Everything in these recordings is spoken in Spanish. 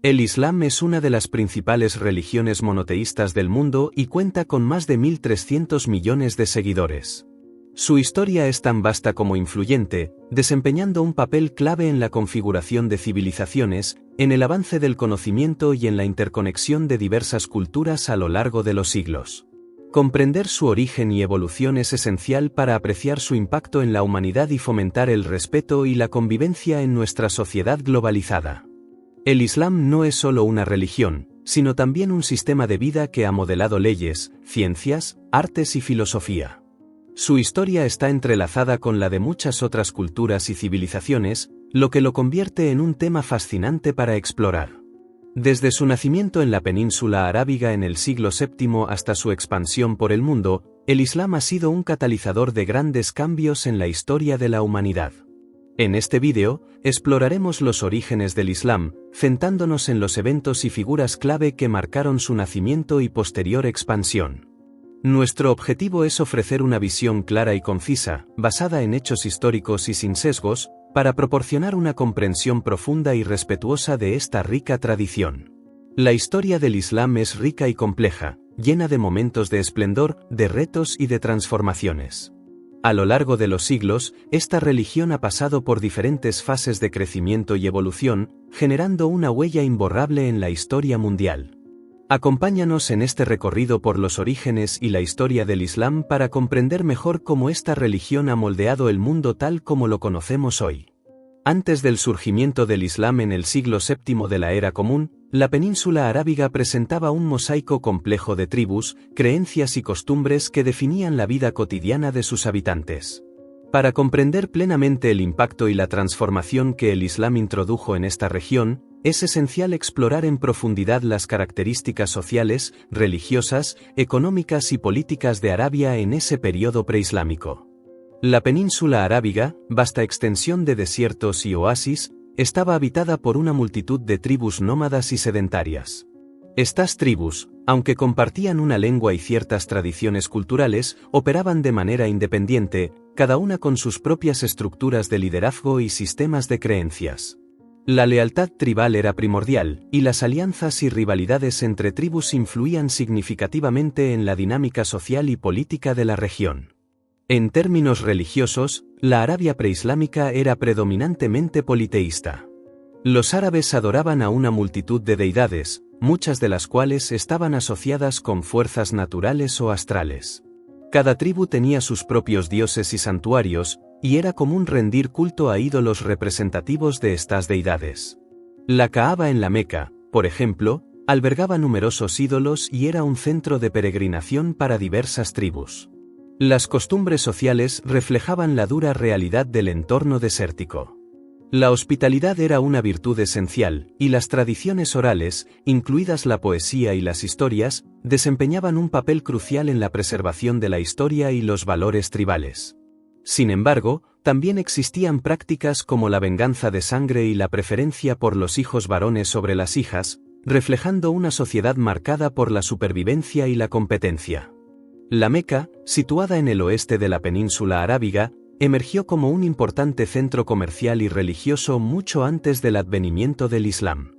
El Islam es una de las principales religiones monoteístas del mundo y cuenta con más de 1.300 millones de seguidores. Su historia es tan vasta como influyente, desempeñando un papel clave en la configuración de civilizaciones, en el avance del conocimiento y en la interconexión de diversas culturas a lo largo de los siglos. Comprender su origen y evolución es esencial para apreciar su impacto en la humanidad y fomentar el respeto y la convivencia en nuestra sociedad globalizada. El Islam no es solo una religión, sino también un sistema de vida que ha modelado leyes, ciencias, artes y filosofía. Su historia está entrelazada con la de muchas otras culturas y civilizaciones, lo que lo convierte en un tema fascinante para explorar. Desde su nacimiento en la península arábiga en el siglo VII hasta su expansión por el mundo, el Islam ha sido un catalizador de grandes cambios en la historia de la humanidad. En este vídeo, exploraremos los orígenes del Islam, centrándonos en los eventos y figuras clave que marcaron su nacimiento y posterior expansión. Nuestro objetivo es ofrecer una visión clara y concisa, basada en hechos históricos y sin sesgos, para proporcionar una comprensión profunda y respetuosa de esta rica tradición. La historia del Islam es rica y compleja, llena de momentos de esplendor, de retos y de transformaciones. A lo largo de los siglos, esta religión ha pasado por diferentes fases de crecimiento y evolución, generando una huella imborrable en la historia mundial. Acompáñanos en este recorrido por los orígenes y la historia del Islam para comprender mejor cómo esta religión ha moldeado el mundo tal como lo conocemos hoy. Antes del surgimiento del Islam en el siglo VII de la Era Común, la península arábiga presentaba un mosaico complejo de tribus, creencias y costumbres que definían la vida cotidiana de sus habitantes. Para comprender plenamente el impacto y la transformación que el Islam introdujo en esta región, es esencial explorar en profundidad las características sociales, religiosas, económicas y políticas de Arabia en ese periodo preislámico. La península arábiga, vasta extensión de desiertos y oasis, estaba habitada por una multitud de tribus nómadas y sedentarias. Estas tribus, aunque compartían una lengua y ciertas tradiciones culturales, operaban de manera independiente, cada una con sus propias estructuras de liderazgo y sistemas de creencias. La lealtad tribal era primordial, y las alianzas y rivalidades entre tribus influían significativamente en la dinámica social y política de la región. En términos religiosos, la Arabia preislámica era predominantemente politeísta. Los árabes adoraban a una multitud de deidades, muchas de las cuales estaban asociadas con fuerzas naturales o astrales. Cada tribu tenía sus propios dioses y santuarios, y era común rendir culto a ídolos representativos de estas deidades. La Kaaba en la Meca, por ejemplo, albergaba numerosos ídolos y era un centro de peregrinación para diversas tribus. Las costumbres sociales reflejaban la dura realidad del entorno desértico. La hospitalidad era una virtud esencial, y las tradiciones orales, incluidas la poesía y las historias, desempeñaban un papel crucial en la preservación de la historia y los valores tribales. Sin embargo, también existían prácticas como la venganza de sangre y la preferencia por los hijos varones sobre las hijas, reflejando una sociedad marcada por la supervivencia y la competencia. La Meca, situada en el oeste de la península arábiga, emergió como un importante centro comercial y religioso mucho antes del advenimiento del Islam.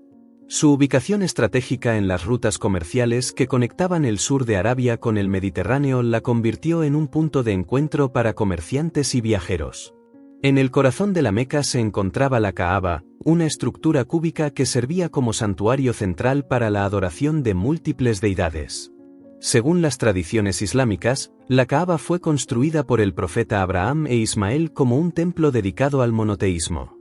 Su ubicación estratégica en las rutas comerciales que conectaban el sur de Arabia con el Mediterráneo la convirtió en un punto de encuentro para comerciantes y viajeros. En el corazón de la Meca se encontraba la Kaaba, una estructura cúbica que servía como santuario central para la adoración de múltiples deidades. Según las tradiciones islámicas, la Kaaba fue construida por el profeta Abraham e Ismael como un templo dedicado al monoteísmo.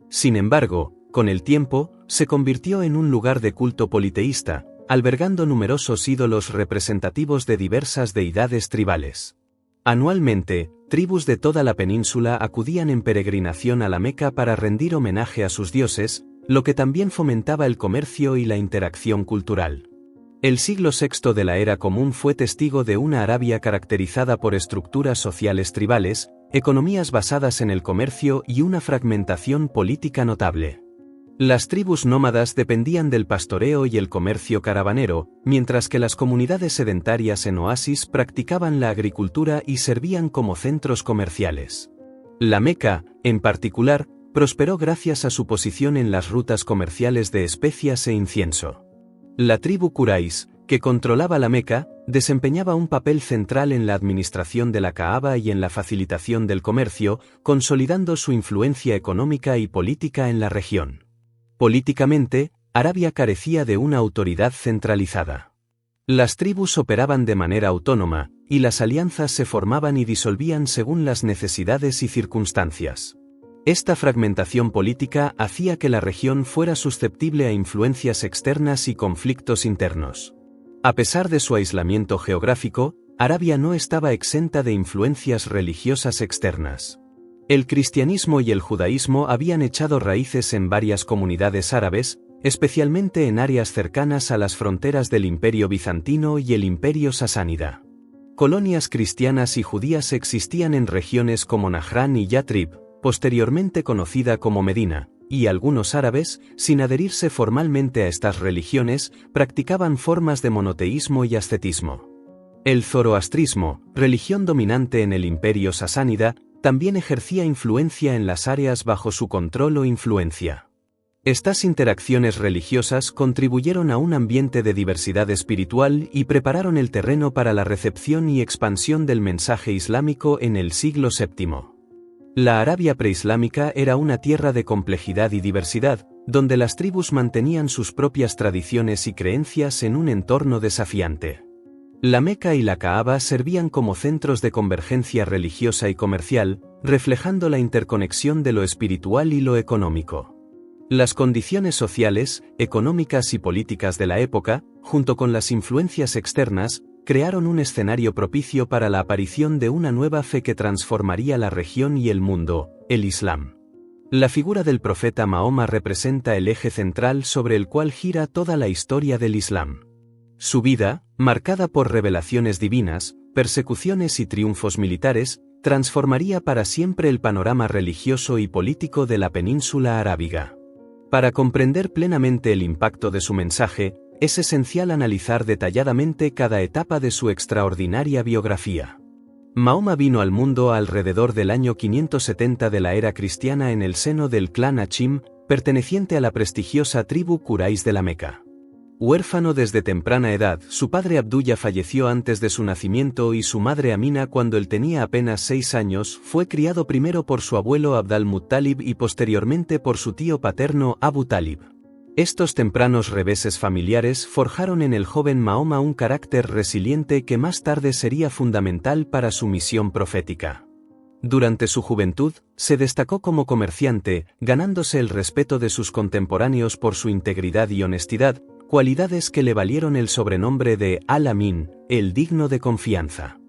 Sin embargo, con el tiempo, se convirtió en un lugar de culto politeísta, albergando numerosos ídolos representativos de diversas deidades tribales. Anualmente, tribus de toda la península acudían en peregrinación a la Meca para rendir homenaje a sus dioses, lo que también fomentaba el comercio y la interacción cultural. El siglo VI de la Era Común fue testigo de una Arabia caracterizada por estructuras sociales tribales, economías basadas en el comercio y una fragmentación política notable. Las tribus nómadas dependían del pastoreo y el comercio caravanero, mientras que las comunidades sedentarias en oasis practicaban la agricultura y servían como centros comerciales. La Meca, en particular, prosperó gracias a su posición en las rutas comerciales de especias e incienso. La tribu Quraysh, que controlaba la Meca, desempeñaba un papel central en la administración de la Kaaba y en la facilitación del comercio, consolidando su influencia económica y política en la región. Políticamente, Arabia carecía de una autoridad centralizada. Las tribus operaban de manera autónoma, y las alianzas se formaban y disolvían según las necesidades y circunstancias. Esta fragmentación política hacía que la región fuera susceptible a influencias externas y conflictos internos. A pesar de su aislamiento geográfico, Arabia no estaba exenta de influencias religiosas externas. El cristianismo y el judaísmo habían echado raíces en varias comunidades árabes, especialmente en áreas cercanas a las fronteras del Imperio bizantino y el Imperio sasánida. Colonias cristianas y judías existían en regiones como Najrán y Yatrib, posteriormente conocida como Medina, y algunos árabes, sin adherirse formalmente a estas religiones, practicaban formas de monoteísmo y ascetismo. El zoroastrismo, religión dominante en el Imperio sasánida, también ejercía influencia en las áreas bajo su control o influencia. Estas interacciones religiosas contribuyeron a un ambiente de diversidad espiritual y prepararon el terreno para la recepción y expansión del mensaje islámico en el siglo VII. La Arabia preislámica era una tierra de complejidad y diversidad, donde las tribus mantenían sus propias tradiciones y creencias en un entorno desafiante. La Meca y la Kaaba servían como centros de convergencia religiosa y comercial, reflejando la interconexión de lo espiritual y lo económico. Las condiciones sociales, económicas y políticas de la época, junto con las influencias externas, crearon un escenario propicio para la aparición de una nueva fe que transformaría la región y el mundo, el Islam. La figura del profeta Mahoma representa el eje central sobre el cual gira toda la historia del Islam. Su vida, marcada por revelaciones divinas, persecuciones y triunfos militares, transformaría para siempre el panorama religioso y político de la península arábiga. Para comprender plenamente el impacto de su mensaje, es esencial analizar detalladamente cada etapa de su extraordinaria biografía. Mahoma vino al mundo alrededor del año 570 de la era cristiana en el seno del clan Hashim, perteneciente a la prestigiosa tribu Quraysh de la Meca. Huérfano desde temprana edad, su padre Abdullah falleció antes de su nacimiento y su madre Amina cuando él tenía apenas 6 años. Fue criado primero por su abuelo Abd al-Muttalib y posteriormente por su tío paterno Abu Talib. Estos tempranos reveses familiares forjaron en el joven Mahoma un carácter resiliente que más tarde sería fundamental para su misión profética. Durante su juventud, se destacó como comerciante, ganándose el respeto de sus contemporáneos por su integridad y honestidad, cualidades que le valieron el sobrenombre de Al-Amin, el digno de confianza.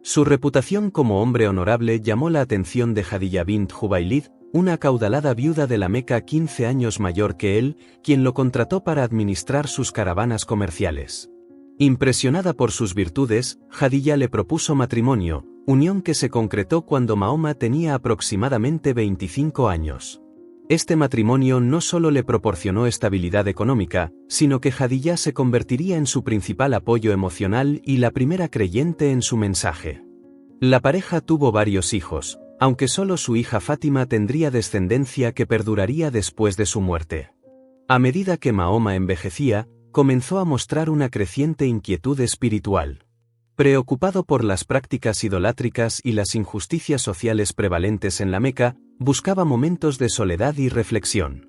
Su reputación como hombre honorable llamó la atención de Jadilla bint Jubaylid, una acaudalada viuda de la Meca 15 años mayor que él, quien lo contrató para administrar sus caravanas comerciales. Impresionada por sus virtudes, Jadilla le propuso matrimonio, unión que se concretó cuando Mahoma tenía aproximadamente 25 años. Este matrimonio no solo le proporcionó estabilidad económica, sino que Jadilla se convertiría en su principal apoyo emocional y la primera creyente en su mensaje. La pareja tuvo varios hijos, aunque solo su hija Fátima tendría descendencia que perduraría después de su muerte. A medida que Mahoma envejecía, comenzó a mostrar una creciente inquietud espiritual. Preocupado por las prácticas idolátricas y las injusticias sociales prevalentes en la Meca, buscaba momentos de soledad y reflexión.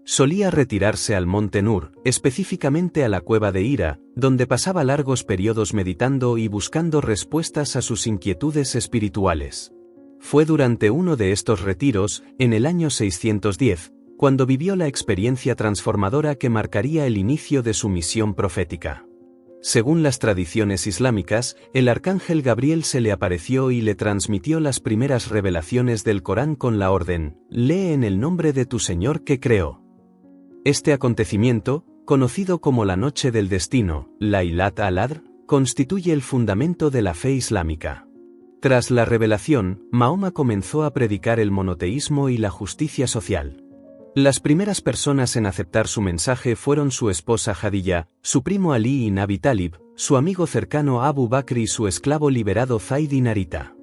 Solía retirarse al monte Nur, específicamente a la cueva de Hira, donde pasaba largos periodos meditando y buscando respuestas a sus inquietudes espirituales. Fue durante uno de estos retiros, en el año 610, cuando vivió la experiencia transformadora que marcaría el inicio de su misión profética. Según las tradiciones islámicas, el arcángel Gabriel se le apareció y le transmitió las primeras revelaciones del Corán con la orden: «Lee en el nombre de tu Señor que creó». Este acontecimiento, conocido como la Noche del Destino, Laylat al-Adr, constituye el fundamento de la fe islámica. Tras la revelación, Mahoma comenzó a predicar el monoteísmo y la justicia social. Las primeras personas en aceptar su mensaje fueron su esposa Jadilla, su primo Ali ibn Abi Talib, su amigo cercano Abu Bakr y su esclavo liberado Zayd ibn Haritha.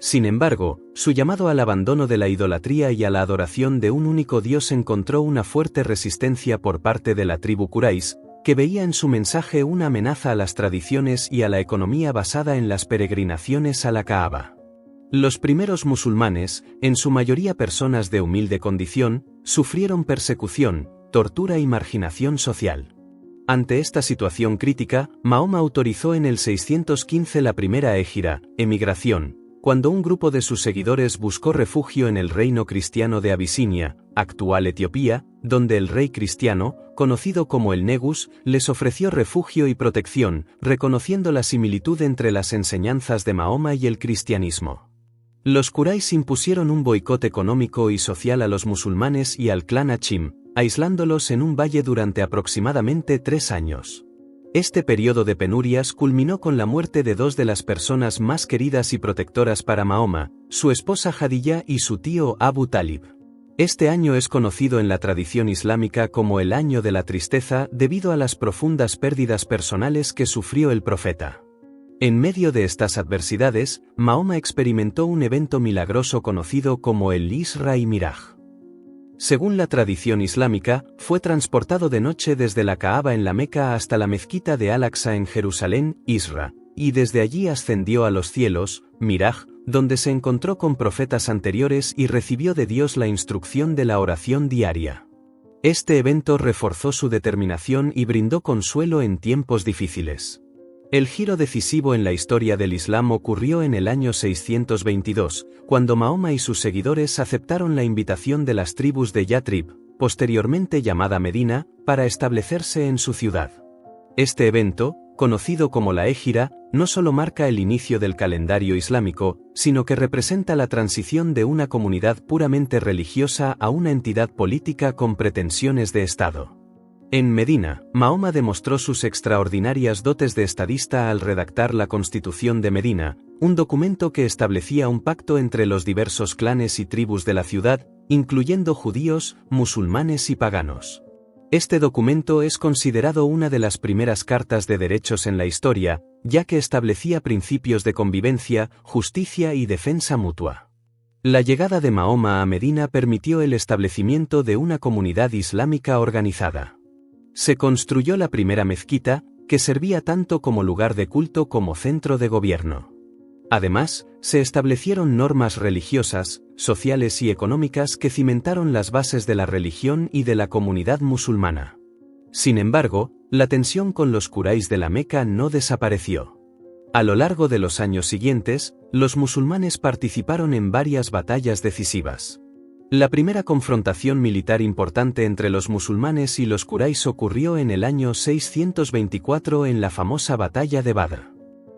Sin embargo, su llamado al abandono de la idolatría y a la adoración de un único Dios encontró una fuerte resistencia por parte de la tribu Quraysh, que veía en su mensaje una amenaza a las tradiciones y a la economía basada en las peregrinaciones a la Kaaba. Los primeros musulmanes, en su mayoría personas de humilde condición, sufrieron persecución, tortura y marginación social. Ante esta situación crítica, Mahoma autorizó en el 615 la primera hégira, emigración, cuando un grupo de sus seguidores buscó refugio en el reino cristiano de Abisinia, actual Etiopía, donde el rey cristiano, conocido como el Negus, les ofreció refugio y protección, reconociendo la similitud entre las enseñanzas de Mahoma y el cristianismo. Los Quraysh impusieron un boicot económico y social a los musulmanes y al clan Hashim, aislándolos en un valle durante aproximadamente 3 años. Este periodo de penurias culminó con la muerte de 2 de las personas más queridas y protectoras para Mahoma, su esposa Jadiyya y su tío Abu Talib. Este año es conocido en la tradición islámica como el Año de la Tristeza debido a las profundas pérdidas personales que sufrió el profeta. En medio de estas adversidades, Mahoma experimentó un evento milagroso conocido como el Isra y Miraj. Según la tradición islámica, fue transportado de noche desde la Kaaba en la Meca hasta la mezquita de Al-Aqsa en Jerusalén, Isra, y desde allí ascendió a los cielos, Miraj, donde se encontró con profetas anteriores y recibió de Dios la instrucción de la oración diaria. Este evento reforzó su determinación y brindó consuelo en tiempos difíciles. El giro decisivo en la historia del Islam ocurrió en el año 622, cuando Mahoma y sus seguidores aceptaron la invitación de las tribus de Yatrib, posteriormente llamada Medina, para establecerse en su ciudad. Este evento, conocido como la Hégira, no solo marca el inicio del calendario islámico, sino que representa la transición de una comunidad puramente religiosa a una entidad política con pretensiones de Estado. En Medina, Mahoma demostró sus extraordinarias dotes de estadista al redactar la Constitución de Medina, un documento que establecía un pacto entre los diversos clanes y tribus de la ciudad, incluyendo judíos, musulmanes y paganos. Este documento es considerado una de las primeras cartas de derechos en la historia, ya que establecía principios de convivencia, justicia y defensa mutua. La llegada de Mahoma a Medina permitió el establecimiento de una comunidad islámica organizada. Se construyó la primera mezquita, que servía tanto como lugar de culto como centro de gobierno. Además, se establecieron normas religiosas, sociales y económicas que cimentaron las bases de la religión y de la comunidad musulmana. Sin embargo, la tensión con los Quraysh de la Meca no desapareció. A lo largo de los años siguientes, los musulmanes participaron en varias batallas decisivas. La primera confrontación militar importante entre los musulmanes y los Quraysh ocurrió en el año 624 en la famosa batalla de Badr.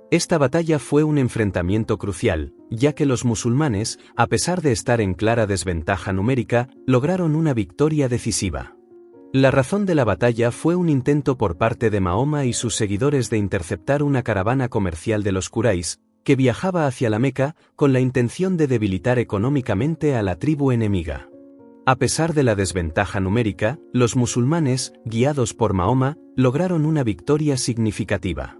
Esta batalla fue un enfrentamiento crucial, ya que los musulmanes, a pesar de estar en clara desventaja numérica, lograron una victoria decisiva. La razón de la batalla fue un intento por parte de Mahoma y sus seguidores de interceptar una caravana comercial de los Quraysh, que viajaba hacia la Meca, con la intención de debilitar económicamente a la tribu enemiga. A pesar de la desventaja numérica, los musulmanes, guiados por Mahoma, lograron una victoria significativa.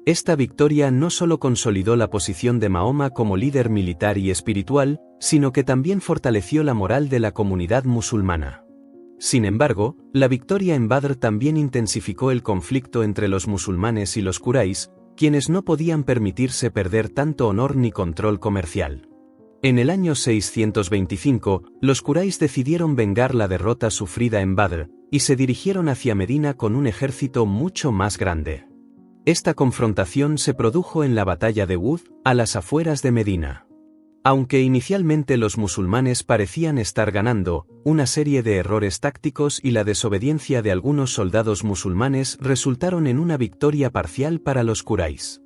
Esta victoria no solo consolidó la posición de Mahoma como líder militar y espiritual, sino que también fortaleció la moral de la comunidad musulmana. Sin embargo, la victoria en Badr también intensificó el conflicto entre los musulmanes y los Quraysh, quienes no podían permitirse perder tanto honor ni control comercial. En el año 625, los Quraysh decidieron vengar la derrota sufrida en Badr, y se dirigieron hacia Medina con un ejército mucho más grande. Esta confrontación se produjo en la batalla de Uhud, a las afueras de Medina. Aunque inicialmente los musulmanes parecían estar ganando, una serie de errores tácticos y la desobediencia de algunos soldados musulmanes resultaron en una victoria parcial para los Quraysh.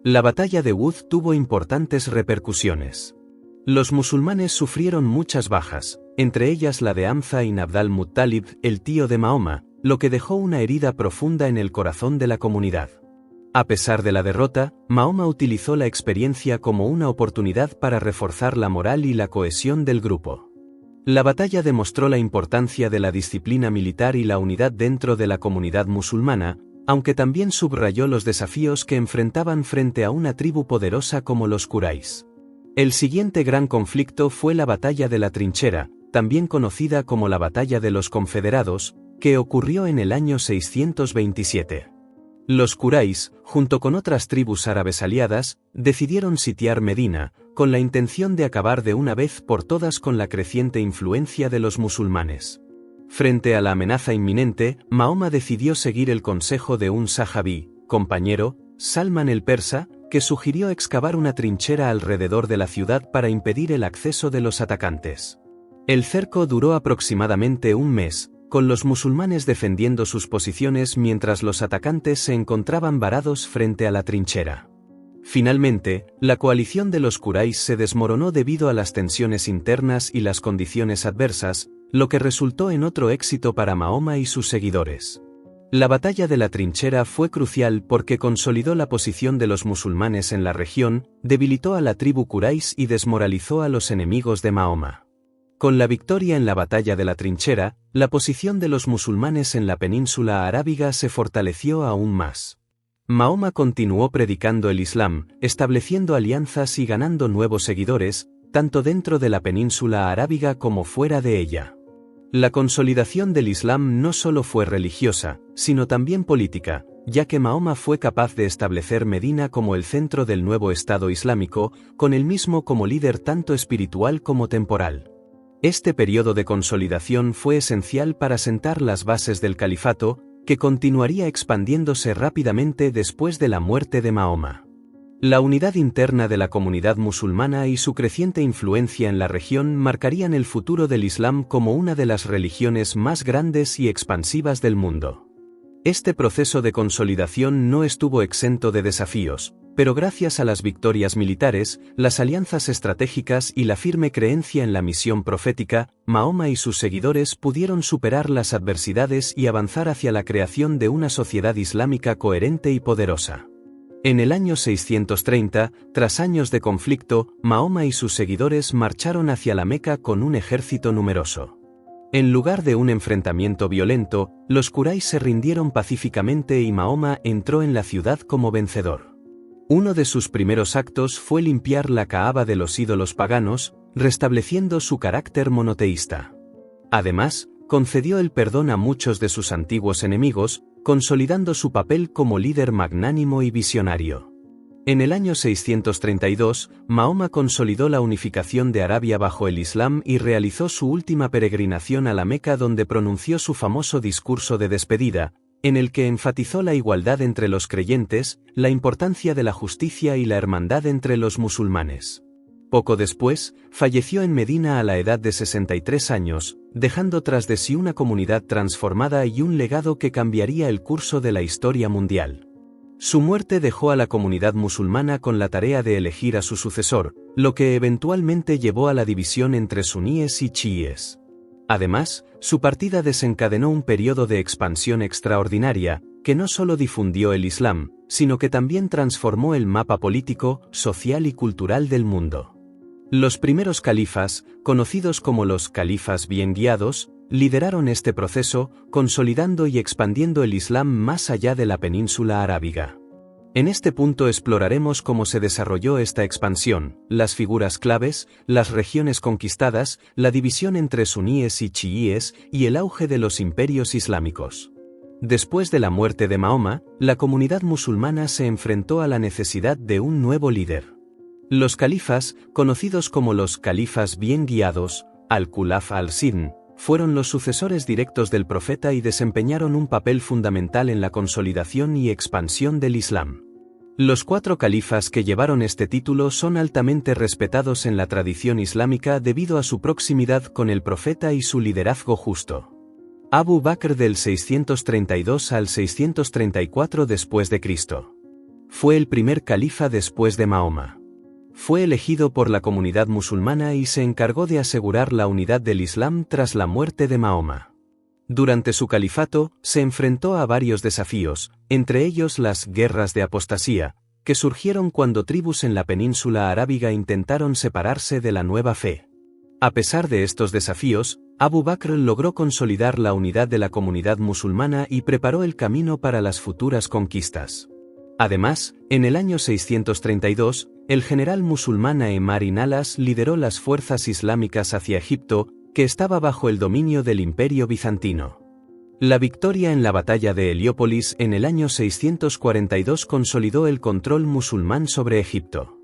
La batalla de Uhud tuvo importantes repercusiones. Los musulmanes sufrieron muchas bajas, entre ellas la de Hamza ibn Abd al-Muttalib, el tío de Mahoma, lo que dejó una herida profunda en el corazón de la comunidad. A pesar de la derrota, Mahoma utilizó la experiencia como una oportunidad para reforzar la moral y la cohesión del grupo. La batalla demostró la importancia de la disciplina militar y la unidad dentro de la comunidad musulmana, aunque también subrayó los desafíos que enfrentaban frente a una tribu poderosa como los Quraysh. El siguiente gran conflicto fue la Batalla de la Trinchera, también conocida como la Batalla de los Confederados, que ocurrió en el año 627. Los Quraysh, junto con otras tribus árabes aliadas, decidieron sitiar Medina, con la intención de acabar de una vez por todas con la creciente influencia de los musulmanes. Frente a la amenaza inminente, Mahoma decidió seguir el consejo de un sahabí, compañero, Salman el Persa, que sugirió excavar una trinchera alrededor de la ciudad para impedir el acceso de los atacantes. El cerco duró aproximadamente un mes, con los musulmanes defendiendo sus posiciones mientras los atacantes se encontraban varados frente a la trinchera. Finalmente, la coalición de los Quraysh se desmoronó debido a las tensiones internas y las condiciones adversas, lo que resultó en otro éxito para Mahoma y sus seguidores. La batalla de la trinchera fue crucial porque consolidó la posición de los musulmanes en la región, debilitó a la tribu Quraysh y desmoralizó a los enemigos de Mahoma. Con la victoria en la batalla de la trinchera, la posición de los musulmanes en la península arábiga se fortaleció aún más. Mahoma continuó predicando el Islam, estableciendo alianzas y ganando nuevos seguidores, tanto dentro de la península arábiga como fuera de ella. La consolidación del Islam no solo fue religiosa, sino también política, ya que Mahoma fue capaz de establecer Medina como el centro del nuevo Estado Islámico, con él mismo como líder tanto espiritual como temporal. Este periodo de consolidación fue esencial para sentar las bases del califato, que continuaría expandiéndose rápidamente después de la muerte de Mahoma. La unidad interna de la comunidad musulmana y su creciente influencia en la región marcarían el futuro del Islam como una de las religiones más grandes y expansivas del mundo. Este proceso de consolidación no estuvo exento de desafíos, pero gracias a las victorias militares, las alianzas estratégicas y la firme creencia en la misión profética, Mahoma y sus seguidores pudieron superar las adversidades y avanzar hacia la creación de una sociedad islámica coherente y poderosa. En el año 630, tras años de conflicto, Mahoma y sus seguidores marcharon hacia la Meca con un ejército numeroso. En lugar de un enfrentamiento violento, los Quraysh se rindieron pacíficamente y Mahoma entró en la ciudad como vencedor. Uno de sus primeros actos fue limpiar la Kaaba de los ídolos paganos, restableciendo su carácter monoteísta. Además, concedió el perdón a muchos de sus antiguos enemigos, consolidando su papel como líder magnánimo y visionario. En el año 632, Mahoma consolidó la unificación de Arabia bajo el Islam y realizó su última peregrinación a la Meca, donde pronunció su famoso discurso de despedida, en el que enfatizó la igualdad entre los creyentes, la importancia de la justicia y la hermandad entre los musulmanes. Poco después, falleció en Medina a la edad de 63 años, dejando tras de sí una comunidad transformada y un legado que cambiaría el curso de la historia mundial. Su muerte dejó a la comunidad musulmana con la tarea de elegir a su sucesor, lo que eventualmente llevó a la división entre suníes y chiíes. Además, su partida desencadenó un periodo de expansión extraordinaria, que no solo difundió el Islam, sino que también transformó el mapa político, social y cultural del mundo. Los primeros califas, conocidos como los califas bien guiados, lideraron este proceso, consolidando y expandiendo el Islam más allá de la península arábiga. En este punto exploraremos cómo se desarrolló esta expansión, las figuras claves, las regiones conquistadas, la división entre suníes y chiíes y el auge de los imperios islámicos. Después de la muerte de Mahoma, la comunidad musulmana se enfrentó a la necesidad de un nuevo líder. Los califas, conocidos como los califas bien guiados, al-Khulaf al-Sidn, fueron los sucesores directos del profeta y desempeñaron un papel fundamental en la consolidación y expansión del Islam. Los 4 califas que llevaron este título son altamente respetados en la tradición islámica debido a su proximidad con el profeta y su liderazgo justo. Abu Bakr del 632 al 634 después de Cristo. Fue el primer califa después de Mahoma. Fue elegido por la comunidad musulmana y se encargó de asegurar la unidad del Islam tras la muerte de Mahoma. Durante su califato, se enfrentó a varios desafíos, entre ellos las guerras de apostasía, que surgieron cuando tribus en la península arábiga intentaron separarse de la nueva fe. A pesar de estos desafíos, Abu Bakr logró consolidar la unidad de la comunidad musulmana y preparó el camino para las futuras conquistas. Además, en el año 632, el general musulmán Ammar ibn al-As lideró las fuerzas islámicas hacia Egipto, que estaba bajo el dominio del Imperio bizantino. La victoria en la batalla de Heliópolis en el año 642 consolidó el control musulmán sobre Egipto.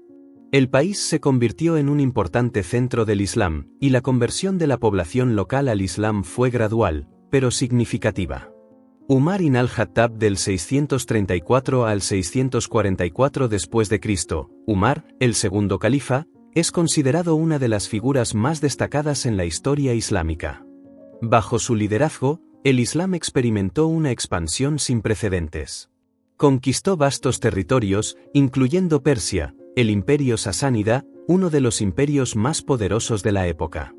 El país se convirtió en un importante centro del Islam, y la conversión de la población local al Islam fue gradual, pero significativa. Umar ibn al-Khattab del 634 al 644 después de Cristo, Umar, el segundo califa, es considerado una de las figuras más destacadas en la historia islámica. Bajo su liderazgo, el Islam experimentó una expansión sin precedentes. Conquistó vastos territorios, incluyendo Persia, el imperio sasánida, uno de los imperios más poderosos de la época.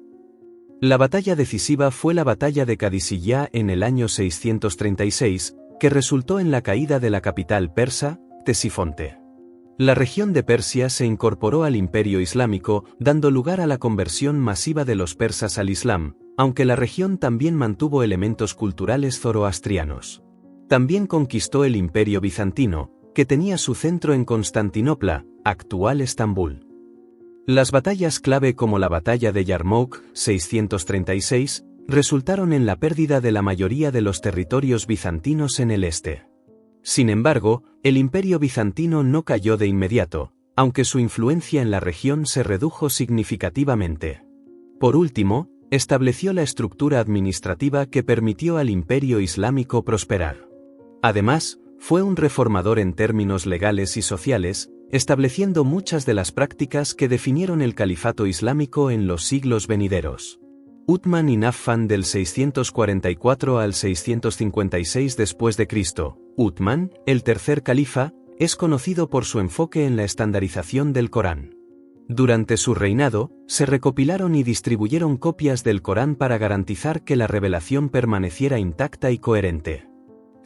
La batalla decisiva fue la batalla de Qadisiyah en el año 636, que resultó en la caída de la capital persa, Ctesifonte. La región de Persia se incorporó al imperio islámico, dando lugar a la conversión masiva de los persas al Islam, aunque la región también mantuvo elementos culturales zoroastrianos. También conquistó el imperio bizantino, que tenía su centro en Constantinopla, actual Estambul. Las batallas clave como la batalla de Yarmouk, 636, resultaron en la pérdida de la mayoría de los territorios bizantinos en el este. Sin embargo, el imperio bizantino no cayó de inmediato, aunque su influencia en la región se redujo significativamente. Por último, estableció la estructura administrativa que permitió al imperio islámico prosperar. Además, fue un reformador en términos legales y sociales, estableciendo muchas de las prácticas que definieron el califato islámico en los siglos venideros. Uthman ibn Affan del 644 al 656 después de Cristo, Uthman, el tercer califa, es conocido por su enfoque en la estandarización del Corán. Durante su reinado, se recopilaron y distribuyeron copias del Corán para garantizar que la revelación permaneciera intacta y coherente.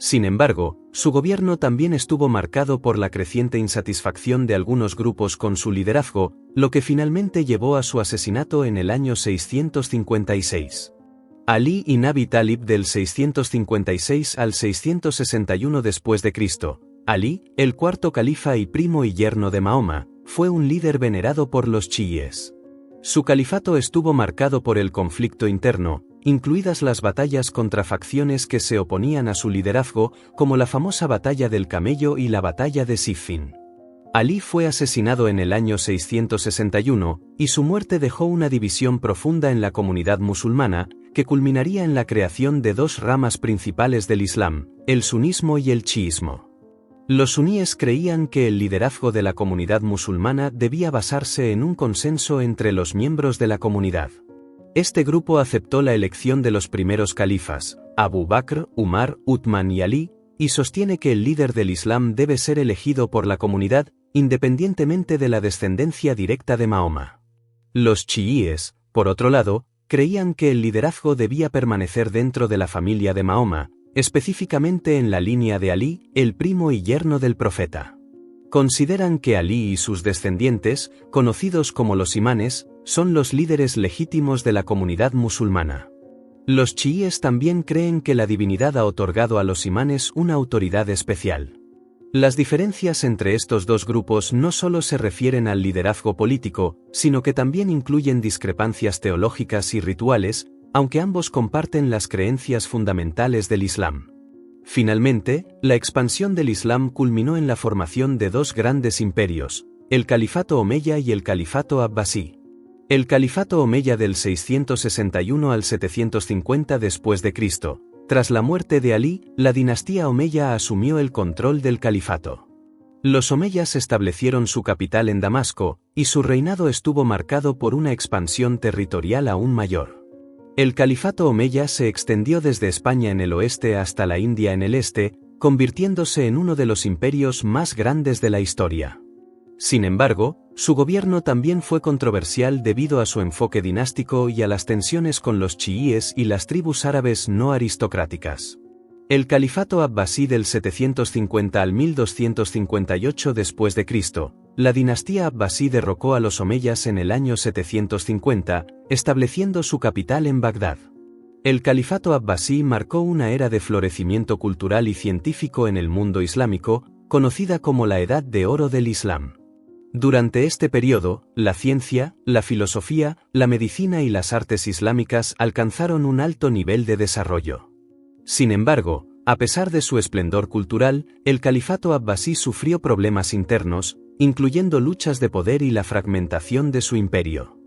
Sin embargo, su gobierno también estuvo marcado por la creciente insatisfacción de algunos grupos con su liderazgo, lo que finalmente llevó a su asesinato en el año 656. Ali ibn Abi Talib del 656 al 661 después de Cristo. Ali, el cuarto califa y primo y yerno de Mahoma, fue un líder venerado por los chiíes. Su califato estuvo marcado por el conflicto interno, incluidas las batallas contra facciones que se oponían a su liderazgo, como la famosa batalla del Camello y la batalla de Siffin. Ali fue asesinado en el año 661, y su muerte dejó una división profunda en la comunidad musulmana, que culminaría en la creación de dos ramas principales del Islam, el sunismo y el chiismo. Los suníes creían que el liderazgo de la comunidad musulmana debía basarse en un consenso entre los miembros de la comunidad. Este grupo aceptó la elección de los primeros califas, Abu Bakr, Umar, Uthman y Ali, y sostiene que el líder del Islam debe ser elegido por la comunidad, independientemente de la descendencia directa de Mahoma. Los chiíes, por otro lado, creían que el liderazgo debía permanecer dentro de la familia de Mahoma, específicamente en la línea de Ali, el primo y yerno del profeta. Consideran que Ali y sus descendientes, conocidos como los imanes, son los líderes legítimos de la comunidad musulmana. Los chiíes también creen que la divinidad ha otorgado a los imanes una autoridad especial. Las diferencias entre estos dos grupos no solo se refieren al liderazgo político, sino que también incluyen discrepancias teológicas y rituales, aunque ambos comparten las creencias fundamentales del Islam. Finalmente, la expansión del Islam culminó en la formación de dos grandes imperios, el Califato Omeya y el Califato Abbasí. El Califato Omeya del 661 al 750 después de Cristo. Tras la muerte de Ali, la dinastía Omeya asumió el control del califato. Los omeyas establecieron su capital en Damasco, y su reinado estuvo marcado por una expansión territorial aún mayor. El califato omeya se extendió desde España en el oeste hasta la India en el este, convirtiéndose en uno de los imperios más grandes de la historia. Sin embargo, su gobierno también fue controversial debido a su enfoque dinástico y a las tensiones con los chiíes y las tribus árabes no aristocráticas. El califato abbasí del 750 al 1258 después de Cristo, la dinastía abbasí derrocó a los omeyas en el año 750, estableciendo su capital en Bagdad. El califato abbasí marcó una era de florecimiento cultural y científico en el mundo islámico, conocida como la Edad de Oro del Islam. Durante este periodo, la ciencia, la filosofía, la medicina y las artes islámicas alcanzaron un alto nivel de desarrollo. Sin embargo, a pesar de su esplendor cultural, el califato abbasí sufrió problemas internos, incluyendo luchas de poder y la fragmentación de su imperio.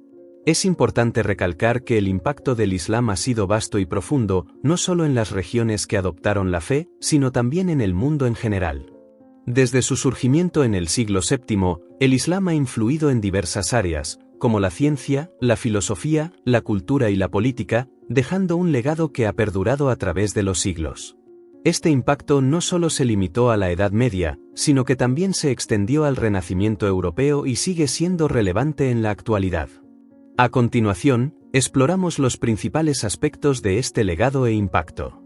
Es importante recalcar que el impacto del Islam ha sido vasto y profundo, no solo en las regiones que adoptaron la fe, sino también en el mundo en general. Desde su surgimiento en el siglo VII, el Islam ha influido en diversas áreas, como la ciencia, la filosofía, la cultura y la política, dejando un legado que ha perdurado a través de los siglos. Este impacto no solo se limitó a la Edad Media, sino que también se extendió al Renacimiento europeo y sigue siendo relevante en la actualidad. A continuación, exploramos los principales aspectos de este legado e impacto.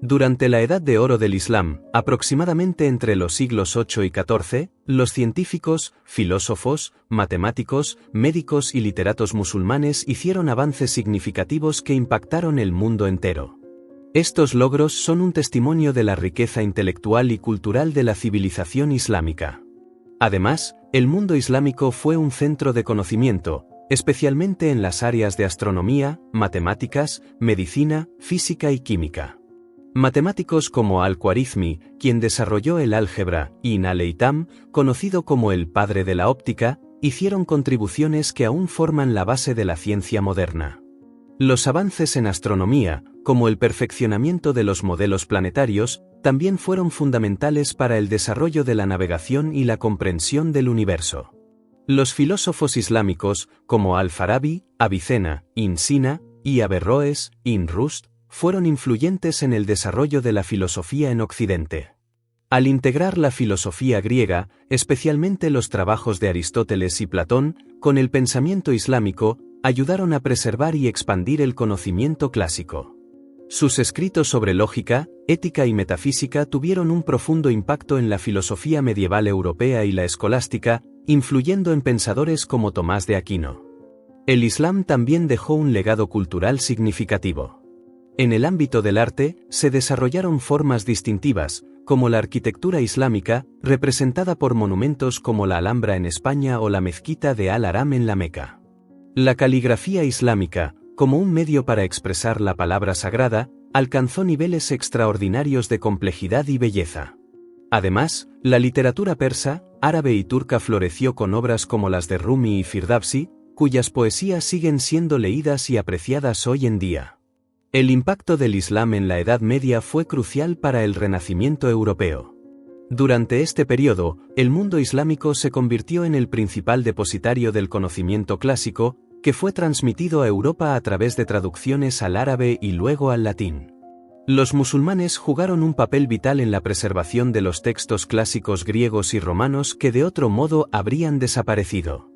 Durante la Edad de Oro del Islam, aproximadamente entre los siglos VIII y XIV, los científicos, filósofos, matemáticos, médicos y literatos musulmanes hicieron avances significativos que impactaron el mundo entero. Estos logros son un testimonio de la riqueza intelectual y cultural de la civilización islámica. Además, el mundo islámico fue un centro de conocimiento, especialmente en las áreas de astronomía, matemáticas, medicina, física y química. Matemáticos como Al-Khwarizmi, quien desarrolló el álgebra, y Ibn al-Haytham, conocido como el padre de la óptica, hicieron contribuciones que aún forman la base de la ciencia moderna. Los avances en astronomía, como el perfeccionamiento de los modelos planetarios, también fueron fundamentales para el desarrollo de la navegación y la comprensión del universo. Los filósofos islámicos, como Al-Farabi, Avicena, Ibn Sina, y Averroes, Ibn Rushd, fueron influyentes en el desarrollo de la filosofía en Occidente. Al integrar la filosofía griega, especialmente los trabajos de Aristóteles y Platón, con el pensamiento islámico, ayudaron a preservar y expandir el conocimiento clásico. Sus escritos sobre lógica, ética y metafísica tuvieron un profundo impacto en la filosofía medieval europea y la escolástica, influyendo en pensadores como Tomás de Aquino. El Islam también dejó un legado cultural significativo. En el ámbito del arte, se desarrollaron formas distintivas, como la arquitectura islámica, representada por monumentos como la Alhambra en España o la mezquita de Al-Haram en la Meca. La caligrafía islámica, como un medio para expresar la palabra sagrada, alcanzó niveles extraordinarios de complejidad y belleza. Además, la literatura persa, árabe y turca floreció con obras como las de Rumi y Firdavsi, cuyas poesías siguen siendo leídas y apreciadas hoy en día. El impacto del Islam en la Edad Media fue crucial para el Renacimiento europeo. Durante este periodo, el mundo islámico se convirtió en el principal depositario del conocimiento clásico, que fue transmitido a Europa a través de traducciones al árabe y luego al latín. Los musulmanes jugaron un papel vital en la preservación de los textos clásicos griegos y romanos que de otro modo habrían desaparecido.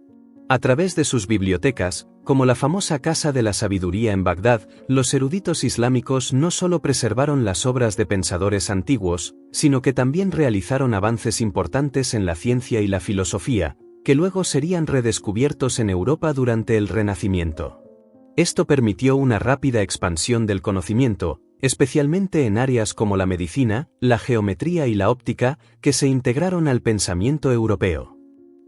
A través de sus bibliotecas, como la famosa Casa de la Sabiduría en Bagdad, los eruditos islámicos no solo preservaron las obras de pensadores antiguos, sino que también realizaron avances importantes en la ciencia y la filosofía, que luego serían redescubiertos en Europa durante el Renacimiento. Esto permitió una rápida expansión del conocimiento, especialmente en áreas como la medicina, la geometría y la óptica, que se integraron al pensamiento europeo.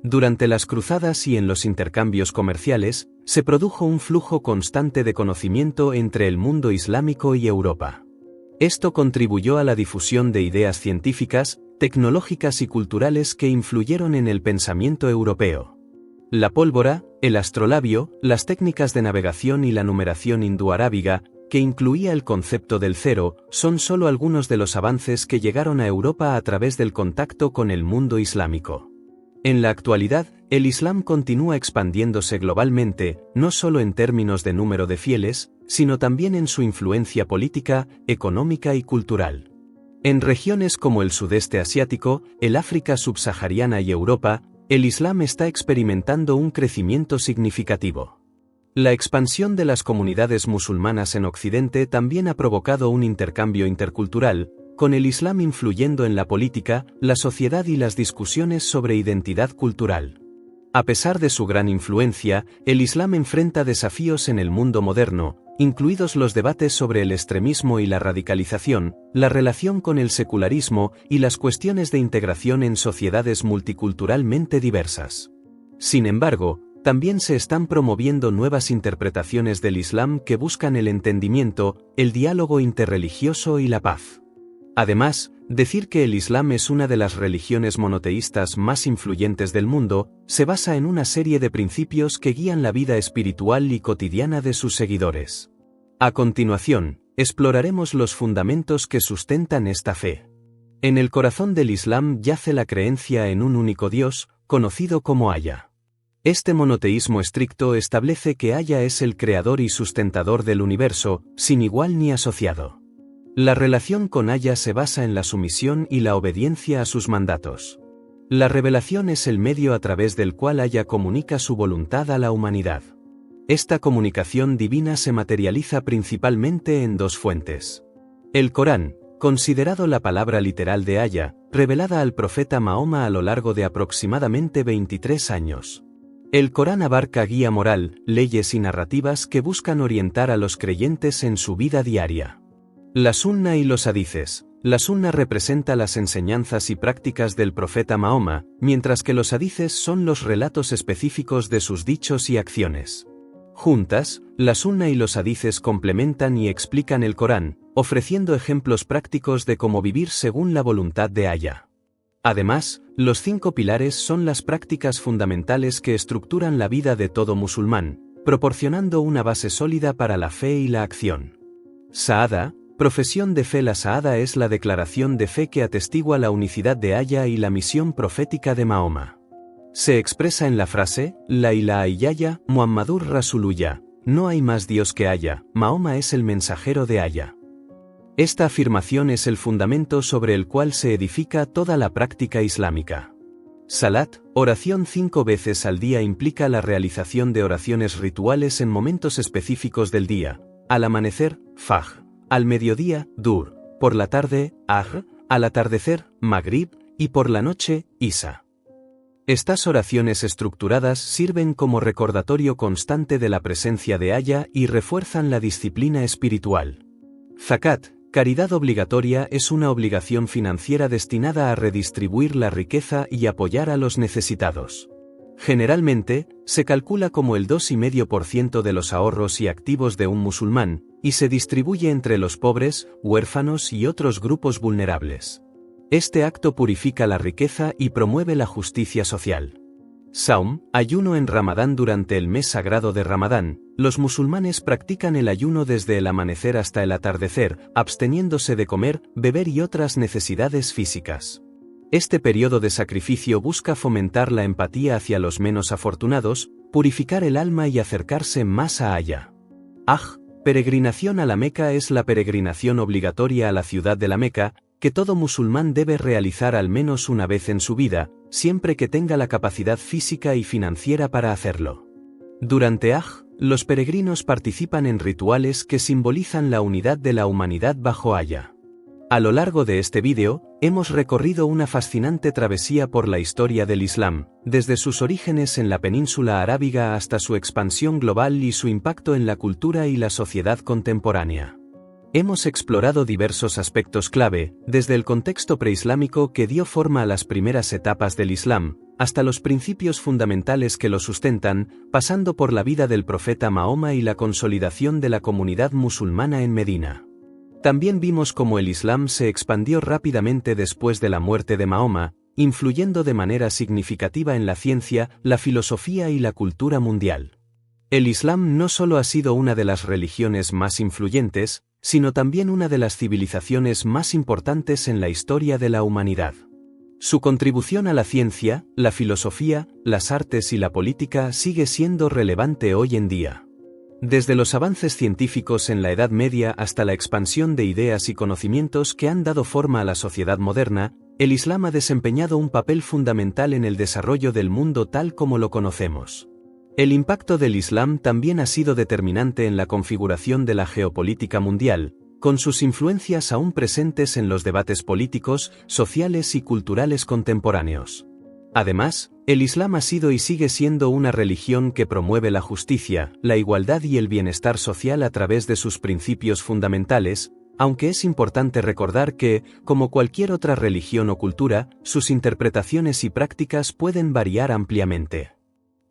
Durante las cruzadas y en los intercambios comerciales, se produjo un flujo constante de conocimiento entre el mundo islámico y Europa. Esto contribuyó a la difusión de ideas científicas, tecnológicas y culturales que influyeron en el pensamiento europeo. La pólvora, el astrolabio, las técnicas de navegación y la numeración hindú-arábiga, que incluía el concepto del cero, son solo algunos de los avances que llegaron a Europa a través del contacto con el mundo islámico. En la actualidad, el Islam continúa expandiéndose globalmente, no solo en términos de número de fieles, sino también en su influencia política, económica y cultural. En regiones como el sudeste asiático, el África subsahariana y Europa, el Islam está experimentando un crecimiento significativo. La expansión de las comunidades musulmanas en Occidente también ha provocado un intercambio intercultural, con el Islam influyendo en la política, la sociedad y las discusiones sobre identidad cultural. A pesar de su gran influencia, el Islam enfrenta desafíos en el mundo moderno, incluidos los debates sobre el extremismo y la radicalización, la relación con el secularismo y las cuestiones de integración en sociedades multiculturalmente diversas. Sin embargo, también se están promoviendo nuevas interpretaciones del Islam que buscan el entendimiento, el diálogo interreligioso y la paz. Además, decir que el Islam es una de las religiones monoteístas más influyentes del mundo, se basa en una serie de principios que guían la vida espiritual y cotidiana de sus seguidores. A continuación, exploraremos los fundamentos que sustentan esta fe. En el corazón del Islam yace la creencia en un único Dios, conocido como Allah. Este monoteísmo estricto establece que Allah es el creador y sustentador del universo, sin igual ni asociado. La relación con Allah se basa en la sumisión y la obediencia a sus mandatos. La revelación es el medio a través del cual Allah comunica su voluntad a la humanidad. Esta comunicación divina se materializa principalmente en dos fuentes. El Corán, considerado la palabra literal de Allah, revelada al profeta Mahoma a lo largo de aproximadamente 23 años. El Corán abarca guía moral, leyes y narrativas que buscan orientar a los creyentes en su vida diaria. La Sunna y los hadices. La Sunna representa las enseñanzas y prácticas del profeta Mahoma, mientras que los hadices son los relatos específicos de sus dichos y acciones. Juntas, la Sunna y los hadices complementan y explican el Corán, ofreciendo ejemplos prácticos de cómo vivir según la voluntad de Allah. Además, los 5 pilares son las prácticas fundamentales que estructuran la vida de todo musulmán, proporcionando una base sólida para la fe y la acción. Sahada, profesión de fe. La Sahada es la declaración de fe que atestigua la unicidad de Allah y la misión profética de Mahoma. Se expresa en la frase, La ilaha illallah, Muhammadur Rasulullah, no hay más Dios que Allah, Mahoma es el mensajero de Allah. Esta afirmación es el fundamento sobre el cual se edifica toda la práctica islámica. Salat, oración 5 veces al día, implica la realización de oraciones rituales en momentos específicos del día, al amanecer, Fajr, al mediodía, Dur, por la tarde, Ajr, al atardecer, Maghrib, y por la noche, Isha. Estas oraciones estructuradas sirven como recordatorio constante de la presencia de Allah y refuerzan la disciplina espiritual. Zakat, caridad obligatoria, es una obligación financiera destinada a redistribuir la riqueza y apoyar a los necesitados. Generalmente, se calcula como el 2,5% de los ahorros y activos de un musulmán, y se distribuye entre los pobres, huérfanos y otros grupos vulnerables. Este acto purifica la riqueza y promueve la justicia social. Saum, ayuno en Ramadán. Durante el mes sagrado de Ramadán, los musulmanes practican el ayuno desde el amanecer hasta el atardecer, absteniéndose de comer, beber y otras necesidades físicas. Este periodo de sacrificio busca fomentar la empatía hacia los menos afortunados, purificar el alma y acercarse más a Allah. Hajj, peregrinación a la Meca, es la peregrinación obligatoria a la ciudad de la Meca, que todo musulmán debe realizar al menos una vez en su vida, siempre que tenga la capacidad física y financiera para hacerlo. Durante Hajj, los peregrinos participan en rituales que simbolizan la unidad de la humanidad bajo Allah. A lo largo de este vídeo, hemos recorrido una fascinante travesía por la historia del Islam, desde sus orígenes en la península arábiga hasta su expansión global y su impacto en la cultura y la sociedad contemporánea. Hemos explorado diversos aspectos clave, desde el contexto preislámico que dio forma a las primeras etapas del Islam, hasta los principios fundamentales que lo sustentan, pasando por la vida del profeta Mahoma y la consolidación de la comunidad musulmana en Medina. También vimos cómo el Islam se expandió rápidamente después de la muerte de Mahoma, influyendo de manera significativa en la ciencia, la filosofía y la cultura mundial. El Islam no solo ha sido una de las religiones más influyentes, sino también una de las civilizaciones más importantes en la historia de la humanidad. Su contribución a la ciencia, la filosofía, las artes y la política sigue siendo relevante hoy en día. Desde los avances científicos en la Edad Media hasta la expansión de ideas y conocimientos que han dado forma a la sociedad moderna, el Islam ha desempeñado un papel fundamental en el desarrollo del mundo tal como lo conocemos. El impacto del Islam también ha sido determinante en la configuración de la geopolítica mundial, con sus influencias aún presentes en los debates políticos, sociales y culturales contemporáneos. Además, el Islam ha sido y sigue siendo una religión que promueve la justicia, la igualdad y el bienestar social a través de sus principios fundamentales, aunque es importante recordar que, como cualquier otra religión o cultura, sus interpretaciones y prácticas pueden variar ampliamente.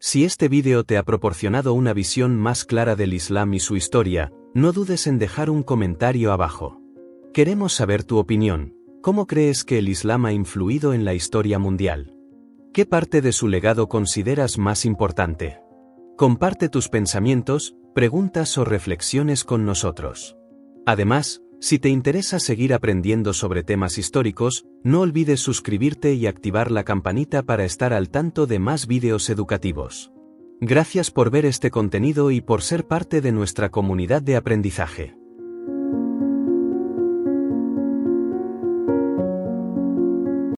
Si este vídeo te ha proporcionado una visión más clara del Islam y su historia, no dudes en dejar un comentario abajo. Queremos saber tu opinión. ¿Cómo crees que el Islam ha influido en la historia mundial? ¿Qué parte de su legado consideras más importante? Comparte tus pensamientos, preguntas o reflexiones con nosotros. Además, si te interesa seguir aprendiendo sobre temas históricos, no olvides suscribirte y activar la campanita para estar al tanto de más vídeos educativos. Gracias por ver este contenido y por ser parte de nuestra comunidad de aprendizaje.